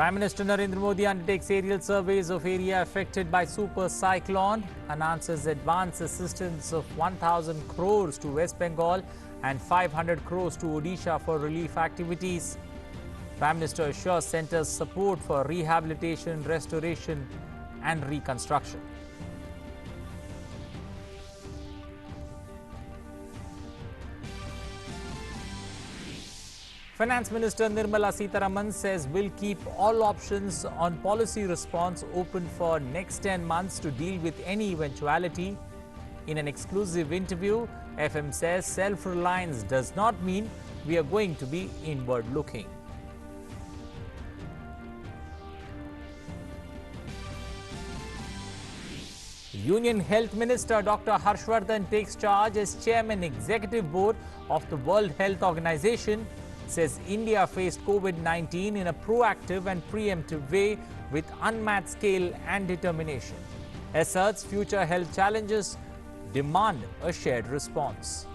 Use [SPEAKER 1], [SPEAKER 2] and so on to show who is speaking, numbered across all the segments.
[SPEAKER 1] Prime Minister Narendra Modi undertakes aerial surveys of area affected by super cyclone, announces advance assistance of 1,000 crores to West Bengal and 500 crores to Odisha for relief activities. Prime Minister assures centre's support for rehabilitation, restoration and reconstruction. Finance Minister Nirmala Sitharaman says we'll keep all options on policy response open for next 10 months to deal with any eventuality. In an exclusive interview, FM says self-reliance does not mean we are going to be inward-looking. Union Health Minister Dr. Harshvardhan takes charge as Chairman Executive Board of the World Health Organization. Says India faced COVID-19 in a proactive and preemptive way with unmatched scale and determination. Asserts future health challenges demand a shared response.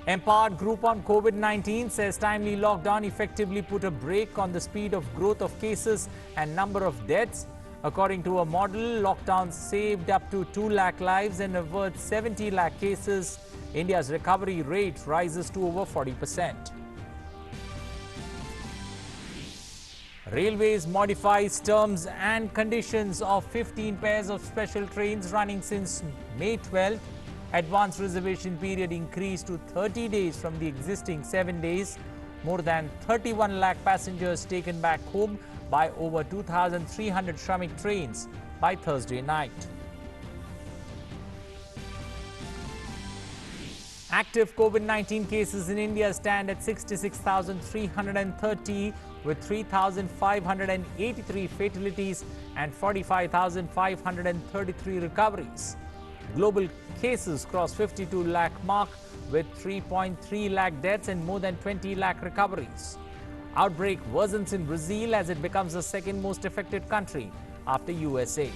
[SPEAKER 1] Empowered Group on COVID-19 says timely lockdown effectively put a brake on the speed of growth of cases and number of deaths. According to a model, lockdown saved up to 2 lakh lives and averted 70 lakh cases. India's recovery rate rises to over 40%. Railways modifies terms and conditions of 15 pairs of special trains running since May 12th. Advance reservation period increased to 30 days from the existing 7 days. More than 31 lakh passengers taken back home by over 2,300 Shramik trains by Thursday night. Active COVID-19 cases in India stand at 66,330 with 3,583 fatalities and 45,533 recoveries. Global cases cross 52 lakh mark with 3.3 lakh deaths and more than 20 lakh recoveries. Outbreak worsens in Brazil as it becomes the second most affected country after USA.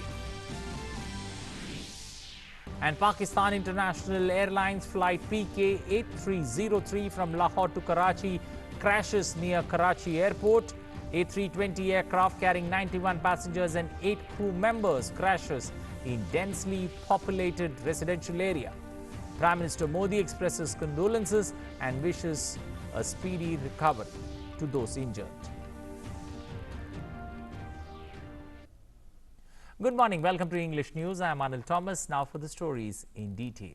[SPEAKER 1] And Pakistan International Airlines flight PK-8303 from Lahore to Karachi crashes near Karachi Airport. A320 aircraft carrying 91 passengers and 8 crew members crashes in densely populated residential area. Prime Minister Modi expresses condolences and wishes a speedy recovery to those injured. Good morning. Welcome to English News. I am Anil Thomas. Now for the stories in detail.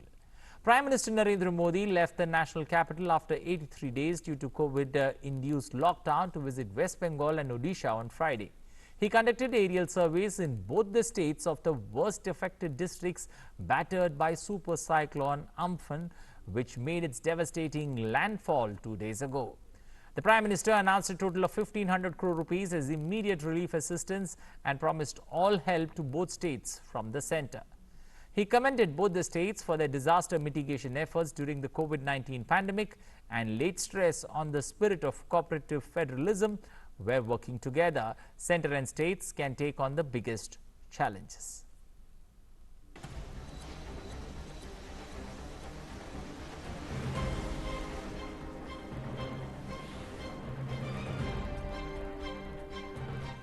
[SPEAKER 1] Prime Minister Narendra Modi left the national capital after 83 days due to COVID-induced lockdown to visit West Bengal and Odisha on Friday. He conducted aerial surveys in both the states of the worst affected districts battered by super cyclone Amphan, which made its devastating landfall 2 days ago. The Prime Minister announced a total of 1,500 crore rupees as immediate relief assistance and promised all help to both states from the centre. He commended both the states for their disaster mitigation efforts during the COVID-19 pandemic and laid stress on the spirit of cooperative federalism, where working together, centre and states can take on the biggest challenges.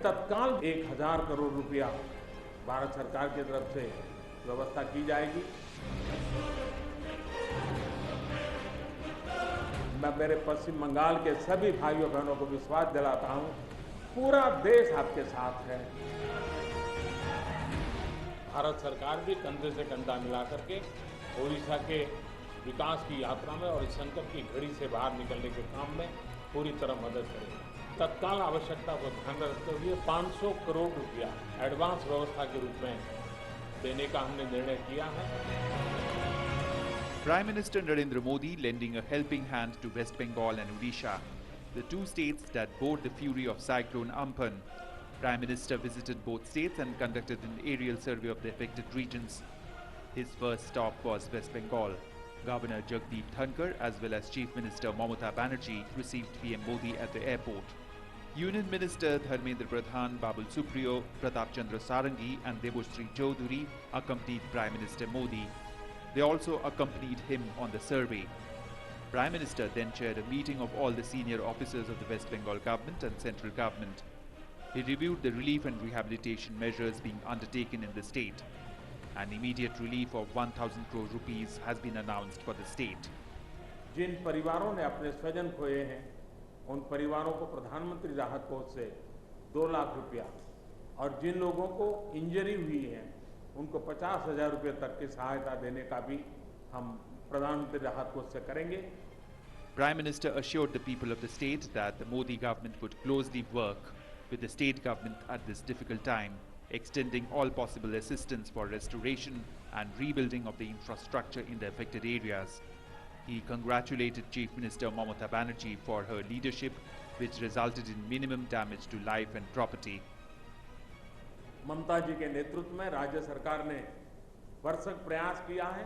[SPEAKER 2] तत्काल 1,000 करोड़ रुपया भारत सरकार की तरफ से व्यवस्था की जाएगी। मैं मेरे पश्चिम बंगाल के सभी भाइयों बहनों को विश्वास दिलाता हूं, पूरा देश आपके साथ है। भारत सरकार भी कंधे से कंधा मिला करके ओडिशा के विकास की यात्रा में और इस संकट की घड़ी से बाहर निकलने के काम में पूरी तरह मदद करेगी। तत्काल आवश्यकता को ध्यान में रखते हुए 500 करोड़ रुपया एडवांस व्यवस्था के रूप में देने का हमने निर्णय किया है।
[SPEAKER 3] Prime Minister Narendra Modi lending a helping hand to West Bengal and Odisha, the two states that bore the fury of cyclone Amphan. Prime Minister visited both states and conducted an aerial survey of the affected regions. His first stop was West Bengal. Governor Jagdeep Dhankar as well as Chief Minister Mamata Banerjee received PM Modi at the airport. Union Minister Dharmendra Pradhan, Babul Supriyo, Pratap Chandra Sarangi and Debashree Chaudhary accompanied Prime Minister Modi. They also accompanied him on the survey. Prime Minister then chaired a meeting of all the senior officers of the West Bengal government and central government. He reviewed the relief and rehabilitation measures being undertaken in the state. An immediate relief of 1,000 crore rupees has been announced for the state.
[SPEAKER 2] जिन परिवारों ने अपने स्वजन खोए हैं, उन परिवारों को प्रधानमंत्री राहत कोष से 2 लाख रुपया और जिन लोगों को इंजरी हुई है, उनको 50,000 रुपये तक की सहायता देने का भी हम प्रधानमंत्री राहत कोष से करेंगे.
[SPEAKER 3] Prime Minister assured the people of the state that the Modi government would closely work with the state government at this difficult time, extending all possible assistance for restoration and rebuilding of the infrastructure in the affected areas. He congratulated Chief Minister Mamata Banerjee for her leadership, which resulted in minimum damage to life and property.
[SPEAKER 2] ममता जी के नेतृत्व में राज्य सरकार ने भरसक प्रयास किया है.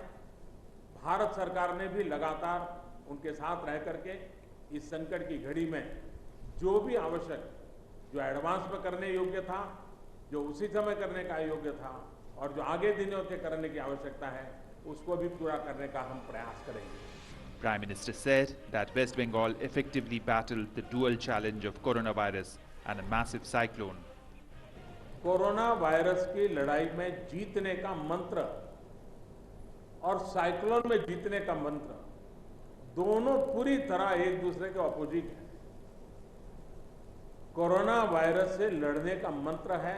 [SPEAKER 2] भारत सरकार ने भी लगातार उनके साथ रह करके इस संकट की घड़ी में जो भी आवश्यक, जो एडवांस में करने योग्य था, जो उसी समय करने का योग्य था और जो आगे दिनों के करने की आवश्यकता है, उसको भी पूरा करने का हम प्रयास करेंगे.
[SPEAKER 3] Prime Minister said that West Bengal effectively battled the dual challenge of coronavirus and a massive cyclone.
[SPEAKER 2] Corona virus की लड़ाई में जीतने का मंत्र और साइक्लोन में जीतने का मंत्र दोनों पूरी तरह एक दूसरे के ऑपोजिट है. कोरोना वायरस से लड़ने का मंत्र है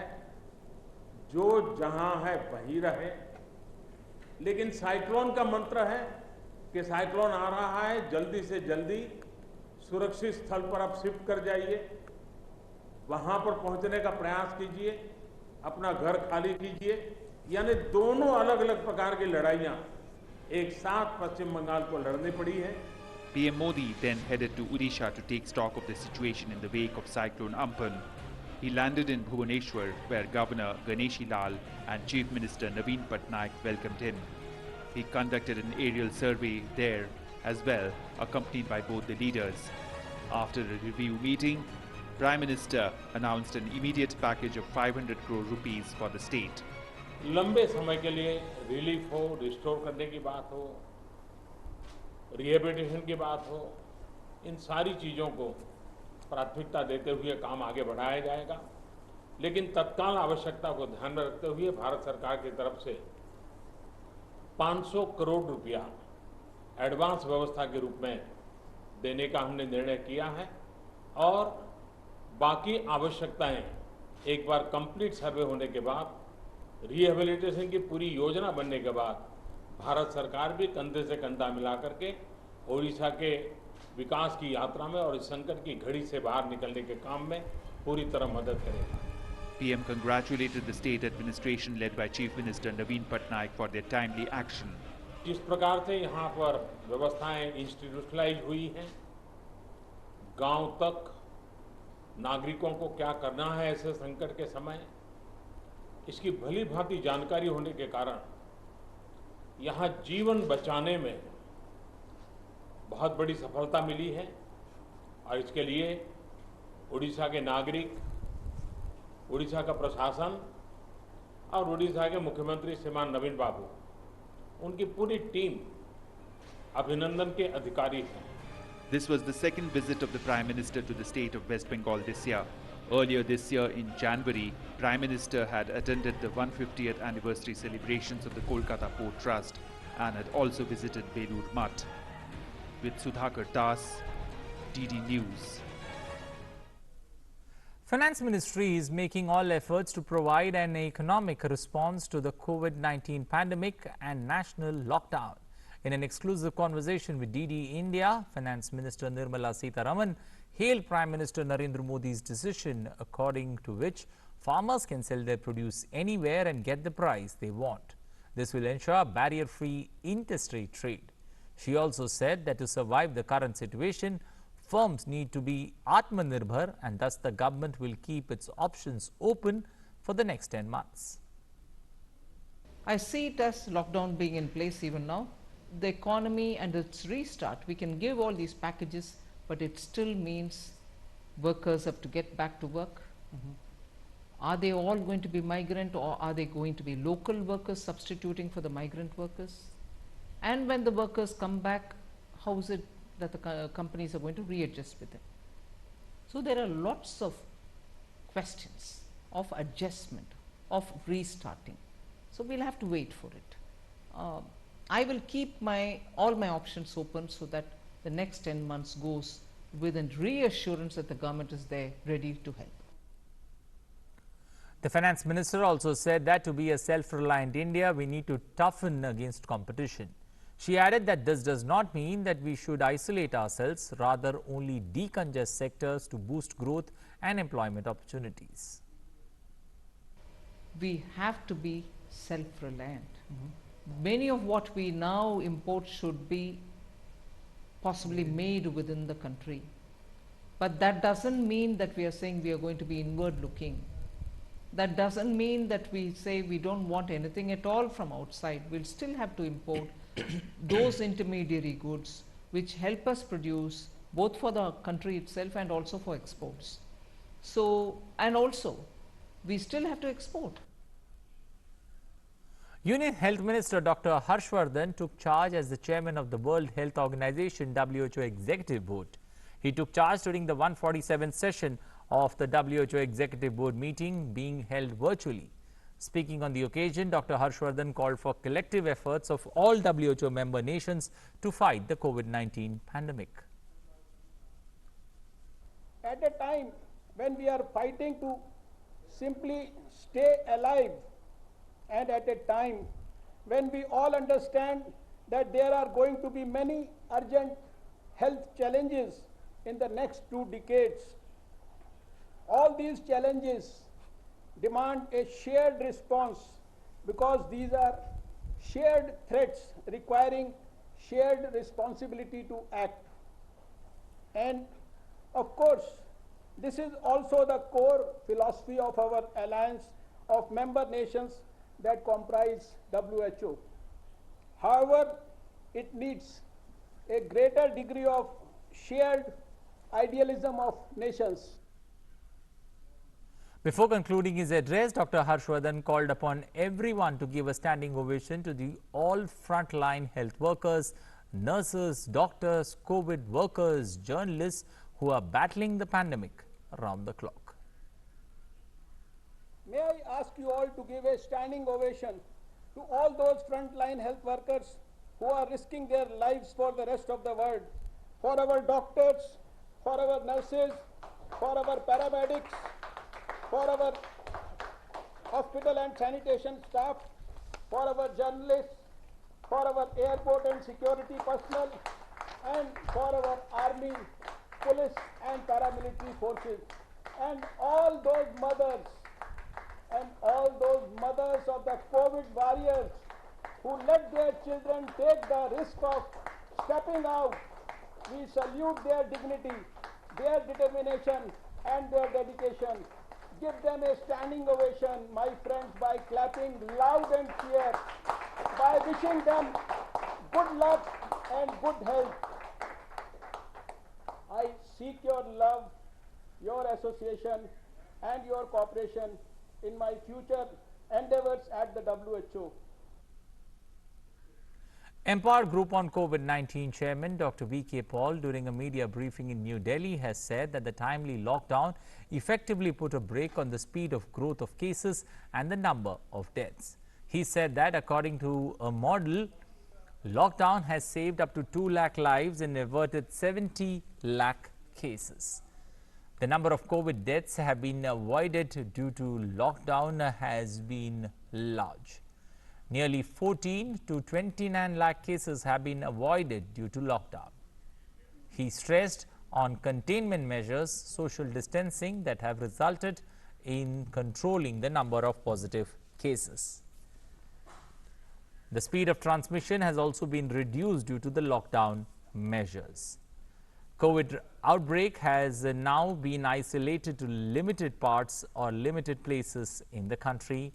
[SPEAKER 2] जो जहां है वहीं रहे, लेकिन साइक्लोन का मंत्र है कि साइक्लोन आ रहा है, जल्दी से जल्दी सुरक्षित स्थल पर आप शिफ्ट कर जाइए, वहां पर पहुंचने का प्रयास कीजिए, अपना घर खाली कीजिए. यानी दोनों अलग अलग प्रकार की लड़ाइयां एक साथ पश्चिम बंगाल को लड़नी पड़ी है.
[SPEAKER 3] PM Modi then headed to Odisha to take stock of the situation in the wake of Cyclone Amphan. He landed in Bhubaneswar, where Governor Ganeshi Lal and Chief Minister Naveen Patnaik welcomed him. He conducted an aerial survey there as well, accompanied by both the leaders. After a review meeting, Prime Minister announced an immediate package of 500 crore rupees for the state.
[SPEAKER 2] लंबे समय के लिए relief हो, restore करने की बात हो, rehabilitation की बात हो, इन सारी चीजों को प्राथमिकता देते हुए काम आगे बढ़ाया जाएगा. लेकिन तत्काल आवश्यकता को ध्यान में रखते हुए भारत सरकार की तरफ से 500 करोड़ रुपया एडवांस व्यवस्था के रूप में देने का हमने निर्णय किया है और बाकी आवश्यकताएं एक बार कंप्लीट सर्वे होने के बाद, रिहेबिलिटेशन की पूरी योजना बनने के बाद भारत सरकार भी कंधे से कंधा मिला करके ओडिशा के विकास की यात्रा में और इस संकट की घड़ी से बाहर निकलने के काम में पूरी तरह मदद करेगा.
[SPEAKER 3] PM congratulated the state administration led by Chief Minister Naveen Patnaik for their timely action.
[SPEAKER 2] जिस प्रकार से यहाँ पर व्यवस्थाएं इंस्टीट्यूशनलाइज हुई हैं, गांव तक नागरिकों को क्या करना है ऐसे संकट के समय, इसकी भली भांति जानकारी होने के कारण यहाँ जीवन बचाने में बहुत बड़ी सफलता मिली है और इसके लिए उड़ीसा के नागरिक, उड़ीसा का प्रशासन और उड़ीसा के मुख्यमंत्री श्रीमान नवीन बाबू, उनकी पूरी टीम अभिनंदन के अधिकारी हैं.
[SPEAKER 3] This was the second visit of the Prime Minister to the state of West Bengal this year. Earlier this year in January, Prime Minister had attended the 150th anniversary celebrations of the Kolkata Port Trust and had also visited Belur Math. With Sudhakar Das, DD News.
[SPEAKER 1] Finance Ministry is making all efforts to provide an economic response to the COVID-19 pandemic and national lockdown. In an exclusive conversation with DD India, Finance Minister Nirmala Sitharaman hailed Prime Minister Narendra Modi's decision, according to which farmers can sell their produce anywhere and get the price they want. This will ensure barrier-free interstate trade. She also said that to survive the current situation, firms need to be Atmanirbhar, and thus the government will keep its options open for the next 10 months.
[SPEAKER 4] I see it as lockdown being in place even now. The economy and its restart, we can give all these packages, but it still means workers have to get back to work. Are they all going to be migrant, or are they going to be local workers substituting for the migrant workers? And when the workers come back, how is it that the companies are going to readjust with them? So there are lots of questions of adjustment, of restarting. So we'll have to wait for it. I will keep all my options open so that the next 10 months goes with a reassurance that the government is there ready to help.
[SPEAKER 1] The finance minister also said that to be a self-reliant India, we need to toughen against competition. She added that this does not mean that we should isolate ourselves, rather only decongest sectors to boost growth and employment opportunities.
[SPEAKER 4] We have to be self-reliant. Many of what we now import should be possibly made within the country. But that doesn't mean that we are saying we are going to be inward looking. That doesn't mean that we say we don't want anything at all from outside. We'll still have to import those intermediary goods which help us produce both for the country itself and also for exports. So, and also, we still have to export.
[SPEAKER 1] Union Health Minister Dr. Harshvardhan took charge as the chairman of the World Health Organization WHO Executive Board. He took charge during the 147th session of the WHO Executive Board meeting being held virtually. Speaking on the occasion, Dr. Harshvardhan called for collective efforts of all WHO member nations to fight the COVID-19 pandemic.
[SPEAKER 5] At a time when we are fighting to simply stay alive, and at a time when we all understand that there are going to be many urgent health challenges in the next 2 decades, all these challenges demand a shared response because these are shared threats requiring shared responsibility to act. And of course, this is also the core philosophy of our alliance of member nations that comprise WHO. However, it needs a greater degree of shared idealism of nations.
[SPEAKER 1] Before concluding his address, Dr. Harshvardhan called upon everyone to give a standing ovation to the all frontline health workers, nurses, doctors, COVID workers, journalists who are battling the pandemic around the clock.
[SPEAKER 5] May I ask you all to give a standing ovation to all those frontline health workers who are risking their lives for the rest of the world, for our doctors, for our nurses, for our paramedics, for our hospital and sanitation staff, for our journalists, for our airport and security personnel, and for our army, police and paramilitary forces, and all those mothers of the COVID warriors who let their children take the risk of stepping out. We salute their dignity, their determination and their dedication. Give them a standing ovation, my friends, by clapping loud and clear, by wishing them good luck and good health. I seek your love, your association and your cooperation in my future endeavors at the WHO.
[SPEAKER 1] Empower Group on COVID-19 Chairman Dr. V.K. Paul, during a media briefing in New Delhi, has said that the timely lockdown effectively put a brake on the speed of growth of cases and the number of deaths. He said that according to a model, lockdown has saved up to 2 lakh lives and averted 70 lakh cases. The number of COVID deaths have been avoided due to lockdown has been large. Nearly 14 to 29 lakh cases have been avoided due to lockdown. He stressed on containment measures, social distancing that have resulted in controlling the number of positive cases. The speed of transmission has also been reduced due to the lockdown measures. COVID outbreak has now been isolated to limited parts or limited places in the country.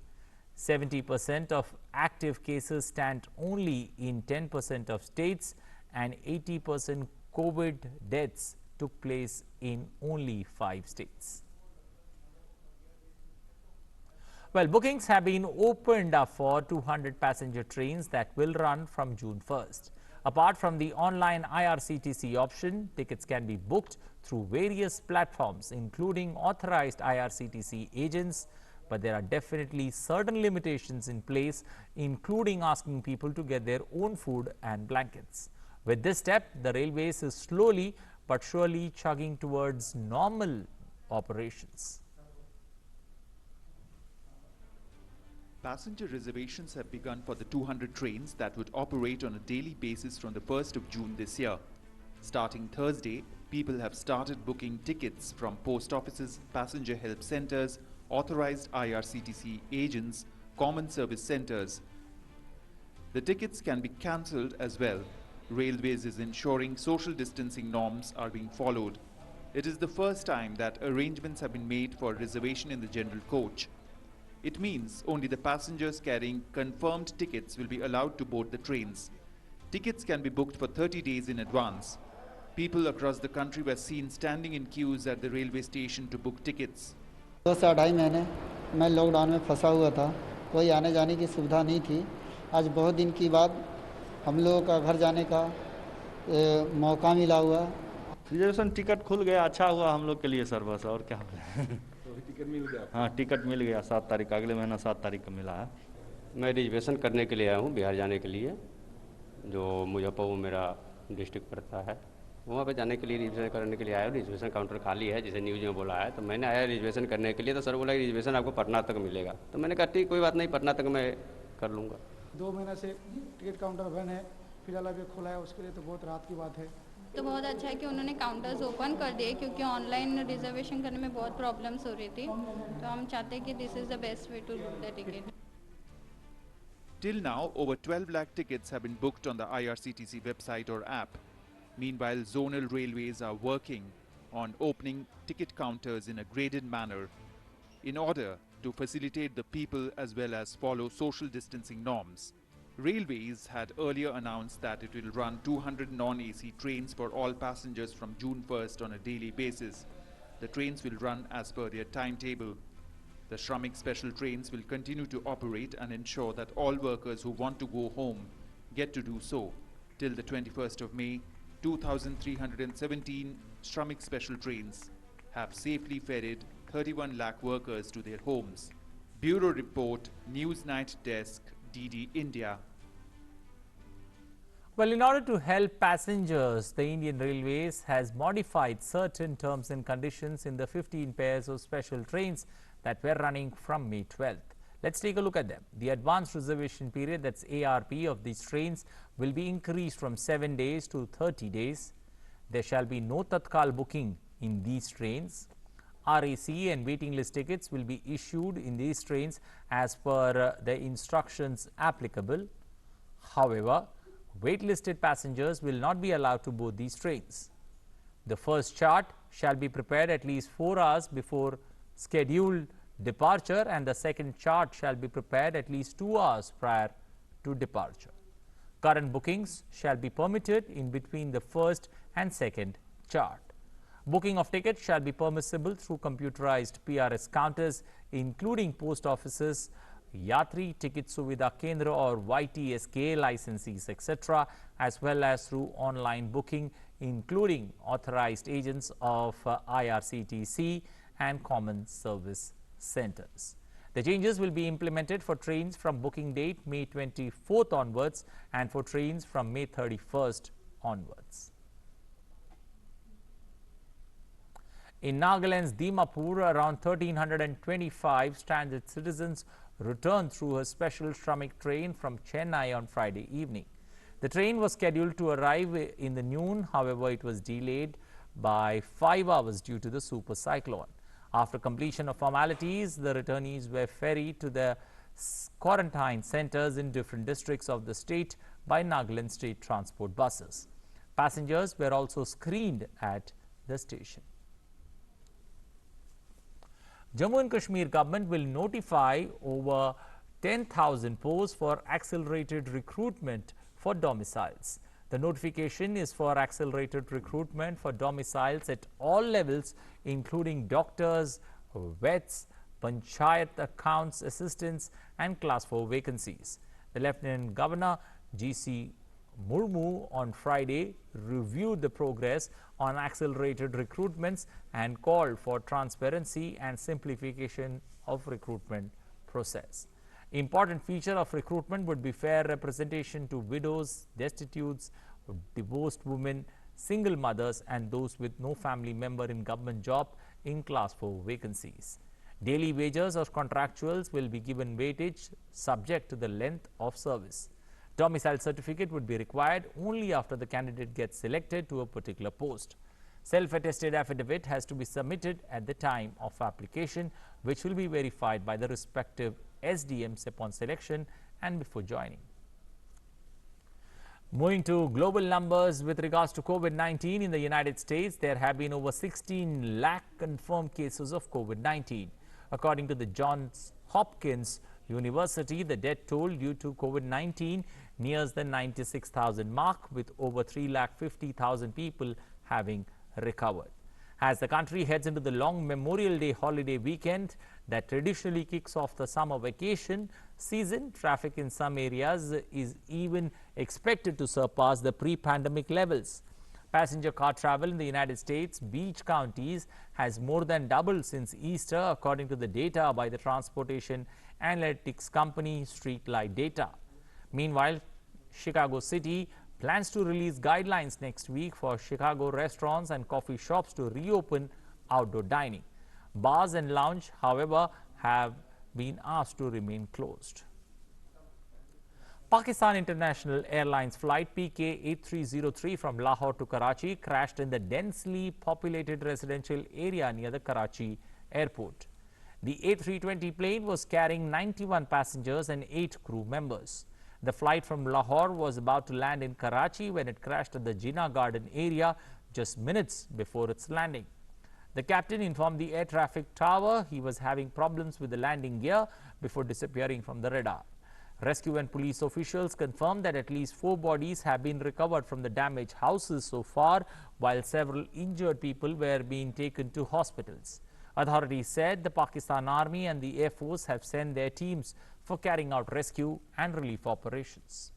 [SPEAKER 1] 70% of active cases stand only in 10% of states, and 80% COVID deaths took place in only 5 states. Well, bookings have been opened up for 200 passenger trains that will run from June 1st. Apart from the online IRCTC option, tickets can be booked through various platforms, including authorized IRCTC agents. But there are definitely certain limitations in place, including asking people to get their own food and blankets. With this step, the railways is slowly but surely chugging towards normal operations.
[SPEAKER 3] Passenger reservations have begun for the 200 trains that would operate on a daily basis from the 1st of June this year. Starting Thursday, people have started booking tickets from post offices, passenger help centers, authorized IRCTC agents, common service centers. The tickets can be cancelled as well. Railways is ensuring social distancing norms are being followed. It is the first time that arrangements have been made for reservation in the general coach. It means only the passengers carrying confirmed tickets will be allowed to board the trains. Tickets can be booked for 30 days in advance. People across the country were seen standing in queues at the railway station to book tickets.
[SPEAKER 6] 2 से 2.5 महीने मैं lockdown में फंसा हुआ था, कोई आने जाने की सुविधा नहीं थी। आज बहुत दिन के बाद हम लोगों का घर जाने का मौका मिला हुआ।
[SPEAKER 7] रिजर्वेशन टिकट खुल गया, अच्छा हुआ हम लोग के लिए सर, बस और क्या
[SPEAKER 2] टिकट मिल गया?
[SPEAKER 7] हाँ, टिकट मिल गया 7 तारीख, अगले महीना 7 तारीख को मिला है।
[SPEAKER 8] मैं रिजर्वेशन करने के लिए आया हूँ बिहार जाने के लिए, जो मुजफ्फरपुर मेरा डिस्ट्रिक्ट पड़ता है। वहाँ पे जाने के लिए रिजर्वेशन करने के लिए आया हूँ। रिजर्वेशन काउंटर खाली है, जैसे न्यूज़ में बोला है, तो मैंने आया रिजर्वेशन करने के लिए। तो सर बोला रिजर्वेशन आपको पटना तक मिलेगा, तो मैंने कहा ठीक कोई बात नहीं, पटना तक मैं कर लूँगा।
[SPEAKER 9] 2 महीने से टिकट काउंटर बंद है, फिलहाल अभी खुला है, उसके लिए तो बहुत राहत की बात है।
[SPEAKER 10] तो बहुत अच्छा है कि उन्होंने काउंटर्स ओपन कर दिए, क्योंकि ऑनलाइन रिजर्वेशन करने में बहुत प्रॉब्लम्स हो रही थी। तो हम चाहते हैं कि this is the best way to book the ticket.
[SPEAKER 3] Till now, over 12 lakh tickets have been booked on the IRCTC website or app. Meanwhile, zonal railways are working on opening ticket counters in a graded manner in order to facilitate the people as well as follow social distancing norms. Railways had earlier announced that it will run 200 non-AC trains for all passengers from June 1st on a daily basis. The trains will run as per their timetable. The Shramik special trains will continue to operate and ensure that all workers who want to go home get to do so. Till the 21st of May, 2,317 Shramik special trains have safely ferried 31 lakh workers to their homes. Bureau Report, News Night Desk, DD India.
[SPEAKER 1] Well, in order to help passengers, the Indian Railways has modified certain terms and conditions in the 15 pairs of special trains that were running from May 12th. Let's take a look at them. The advanced reservation period, that's ARP, of these trains will be increased from 7 days to 30 days. There shall be no Tatkal booking in these trains. RAC and waiting list tickets will be issued in these trains as per the instructions applicable. However, waitlisted passengers will not be allowed to board these trains. The first chart shall be prepared at least 4 hours before scheduled departure, and the second chart shall be prepared at least 2 hours prior to departure. Current bookings shall be permitted in between the first and second chart. Booking of tickets shall be permissible through computerized PRS counters, including post offices, Yatri Ticket Suvidha Kendra or YTSK licensees, etc., as well as through online booking, including authorized agents of IRCTC and common service centers. The changes will be implemented for trains from booking date May 24th onwards and for trains from May 31st onwards. In Nagaland's Dimapur, around 1,325 stranded citizens returned through a special Shramik train from Chennai on Friday evening. The train was scheduled to arrive in the noon, however, it was delayed by 5 hours due to the super cyclone. After completion of formalities, the returnees were ferried to the quarantine centers in different districts of the state by Nagaland state transport buses. Passengers were also screened at the station. Jammu and Kashmir government will notify over 10,000 posts for accelerated recruitment for domiciles. The notification is for accelerated recruitment for domiciles at all levels, including doctors, vets, Panchayat accounts assistants, and Class 4 vacancies. The Lieutenant Governor G.C. Murmu on Friday reviewed the progress on accelerated recruitments and called for transparency and simplification of recruitment process. Important feature of recruitment would be fair representation to widows, destitutes, divorced women, single mothers and those with no family member in government job in Class 4 vacancies. Daily wages or contractuals will be given weightage subject to the length of service. Domicile certificate would be required only after the candidate gets selected to a particular post. Self-attested affidavit has to be submitted at the time of application, which will be verified by the respective SDMs upon selection and before joining. Moving to global numbers with regards to COVID-19 in the United States, there have been over 16 lakh confirmed cases of COVID-19. According to the Johns Hopkins University, the death toll due to COVID-19 nears the 96,000 mark, with over 350,000 people having recovered. As the country heads into the long Memorial Day holiday weekend that traditionally kicks off the summer vacation season, traffic in some areas is even expected to surpass the pre-pandemic levels. Passenger car travel in the United States beach counties has more than doubled since Easter, according to the data by the transportation analytics company Streetlight Data. Meanwhile, Chicago City plans to release guidelines next week for Chicago restaurants and coffee shops to reopen outdoor dining. Bars and lounge, however, have been asked to remain closed. Pakistan International Airlines flight PK8303 from Lahore to Karachi crashed in the densely populated residential area near the Karachi airport. The A320 plane was carrying 91 passengers and 8 crew members. The flight from Lahore was about to land in Karachi when it crashed at the Jinnah Garden area just minutes before its landing. The captain informed the air traffic tower he was having problems with the landing gear before disappearing from the radar. Rescue and police officials confirmed that at least 4 bodies have been recovered from the damaged houses so far, while several injured people were being taken to hospitals. Authorities said the Pakistan Army and the Air Force have sent their teams for carrying out rescue and relief operations.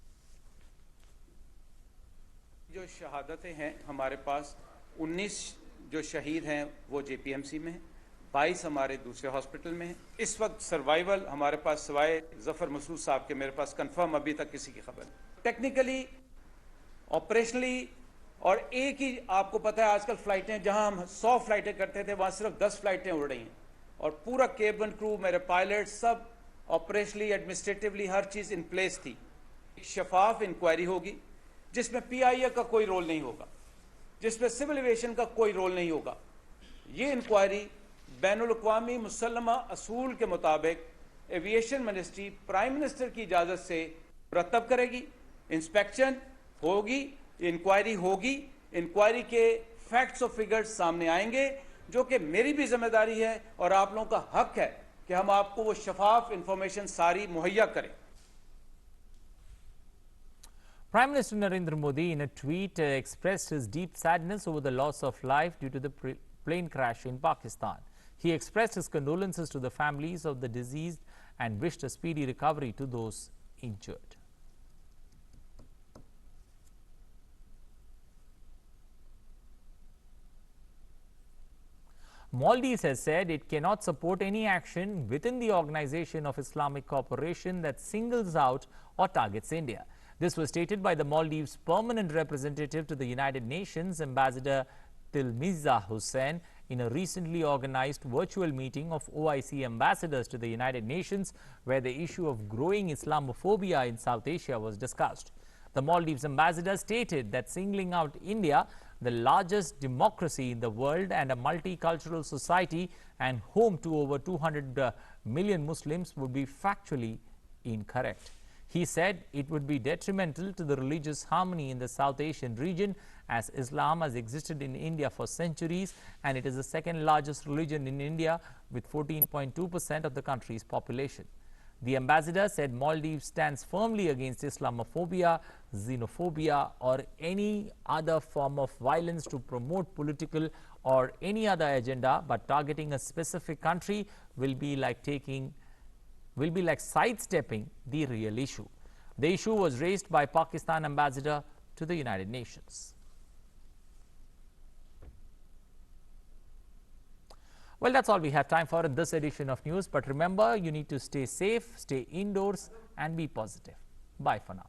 [SPEAKER 11] जो शहादतें हैं हमारे पास 19 जो शहीद हैं वो JPMC में हैं, 22 हमारे दूसरे हॉस्पिटल में हैं। इस वक्त सर्वाइवल हमारे पास सिवाय जफर मसूद साहब के मेरे पास कंफर्म अभी तक किसी की खबर नहीं। टेक्निकली ऑपरेशनली और एक ही आपको पता है आजकल फ्लाइटें जहां हम 100 फ्लाइटें करते थे वहां सिर्फ 10 फ्लाइटें उड़ रही हैं और पूरा केबिन क्रू मेरे पायलट सब ऑपरेशनली एडमिनिस्ट्रेटिवली हर चीज इन प्लेस थी। शफाफ इंक्वायरी होगी जिसमें पीआईए का कोई रोल नहीं होगा, जिसमें सिविल एविएशन का कोई रोल नहीं होगा। ये इंक्वायरी बैनुल अक़वामी मुसल्लमा असूल के मुताबिक एविएशन मिनिस्ट्री प्राइम मिनिस्टर की इजाजत से मुरतब करेगी। इंस्पेक्शन होगी, इंक्वायरी होगी, इंक्वायरी के फैक्ट्स और फिगर्स सामने आएंगे जो कि मेरी भी जिम्मेदारी है और आप लोगों का हक है कि हम आपको वो शफाफ इंफॉर्मेशन सारी मुहैया करें।
[SPEAKER 1] Prime Minister Narendra Modi in a tweet expressed his deep sadness over the loss of life due to the plane crash in Pakistan. He expressed his condolences to the families of the deceased and wished a speedy recovery to those injured. Maldives has said it cannot support any action within the Organization of Islamic Cooperation that singles out or targets India. This was stated by the Maldives' permanent representative to the United Nations, Ambassador Tilmiza Hussain, in a recently organized virtual meeting of OIC ambassadors to the United Nations, where the issue of growing Islamophobia in South Asia was discussed. The Maldives ambassador stated that singling out India, the largest democracy in the world and a multicultural society and home to over 200 million Muslims, would be factually incorrect. He said it would be detrimental to the religious harmony in the South Asian region, as Islam has existed in India for centuries and it is the second largest religion in India with 14.2% of the country's population. The ambassador said Maldives stands firmly against Islamophobia, xenophobia or any other form of violence to promote political or any other agenda, but targeting a specific country will be like sidestepping the real issue. The issue was raised by Pakistan ambassador to the United Nations. Well, that's all we have time for in this edition of news. But remember, you need to stay safe, stay indoors and be positive. Bye for now.